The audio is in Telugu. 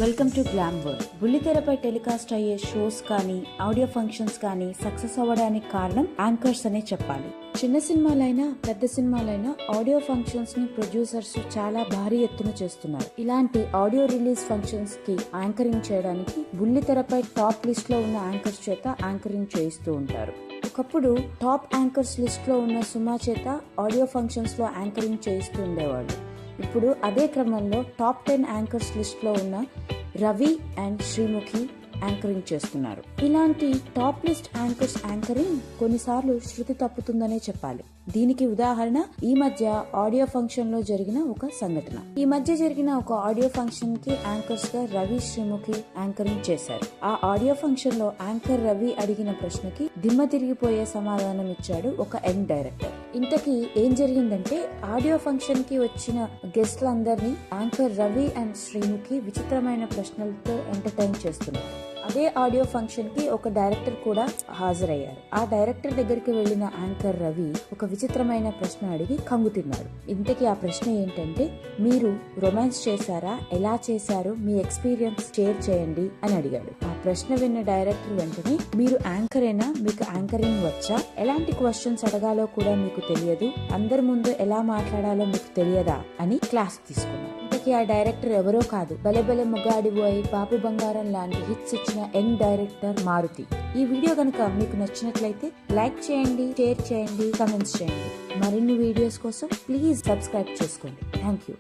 Welcome to glam world. బుల్లితెరపై టెలికాస్ట్ అయ్యే షోస్ కానీ ఆడియో ఫంక్షన్స్ కానీ సక్సెస్ అవ్వడానికి కారణం యాంకర్స్ అనే చెప్పాలి. చిన్న సినిమాలైనా పెద్ద సినిమాలైనా ఆడియో ఫంక్షన్స్ ని ప్రొడ్యూసర్స్ చాలా భారీ ఎత్తున చేస్తున్నారు. ఇలాంటి ఆడియో రిలీజ్ ఫంక్షన్స్ కి యాంకరింగ్ చేయడానికి బుల్లితెరపై టాప్ లిస్ట్ లో ఉన్న యాంకర్స్ చేత యాంకరింగ్ చేయిస్తూ ఉంటారు. ఒకప్పుడు టాప్ యాంకర్స్ లిస్ట్ లో ఉన్న సుమా చేత ఆడియో ఫంక్షన్స్ లో యాంకరింగ్ చేయిస్తూ ఉండేవాడు. ఇప్పుడు అదే క్రమంలో టాప్ 10 యాంకర్స్ లిస్ట్ లో ఉన్న రవి అండ్ శ్రీముఖి యాంకరింగ్ చేస్తున్నారు. ఇలాంటి టాప్ లిస్ట్ యాంకర్స్ యాంకరింగ్ కొన్నిసార్లు శృతి తప్పుతుందనే చెప్పాలి. దీనికి ఉదాహరణ ఈ మధ్య ఆడియో ఫంక్షన్ లో జరిగిన ఒక సంఘటన. ఈ మధ్య జరిగిన ఒక ఆడియో ఫంక్షన్ కి యాంకర్స్ గా రవి శ్రీముఖి యాంకరింగ్ చేశారు. ఆ ఆడియో ఫంక్షన్ లో యాంకర్ రవి అడిగిన ప్రశ్నకి దిమ్మ తిరిగిపోయే సమాధానం ఇచ్చాడు ఒక యంగ్ డైరెక్టర్. ఇంతకీ ఏం జరిగిందంటే, ఆడియో ఫంక్షన్ కి వచ్చిన గెస్ట్లందరినీ యాంకర్ రవి అండ్ శ్రీముఖి విచిత్రమైన ప్రశ్నలతో ఎంటర్టైన్ చేస్తున్నారు. అదే ఆడియో ఫంక్షన్ కి ఒక డైరెక్టర్ కూడా హాజరయ్యారు. ఆ డైరెక్టర్ దగ్గరికి వెళ్లిన యాంకర్ రవి ఒక విచిత్రమైన ప్రశ్న అడిగి కంగుతిన్నాడు. ఇంతకీ ఆ ప్రశ్న ఏంటంటే, మీరు రొమాన్స్ చేశారా, ఎలా చేశారు, మీ ఎక్స్పీరియన్స్ షేర్ చేయండి అని అడిగాడు. ఆ ప్రశ్న విన్న డైరెక్టర్ వెంటనే, మీరు యాంకరేనా, మీకు యాంకరింగ్ వచ్చా, ఎలాంటి క్వశ్చన్స్ అడగాలో కూడా మీకు తెలియదు, అందరి ముందు ఎలా మాట్లాడాలో మీకు తెలియదా అని క్లాస్ తీసుకున్నాడు. ఆ డైరెక్టర్ ఎవరో కాదు, బలె బలె ముగాడిబోయి బాబు బంగారం లాంటి హిట్స్ ఇచ్చిన యంగ్ డైరెక్టర్ మారుతి. ఈ వీడియో కనుక మీకు నచ్చినట్లయితే లైక్ చేయండి, షేర్ చేయండి, కమెంట్స్ చేయండి. మరిన్ని వీడియోస్ కోసం ప్లీజ్ సబ్స్క్రైబ్ చేసుకోండి. Thank you.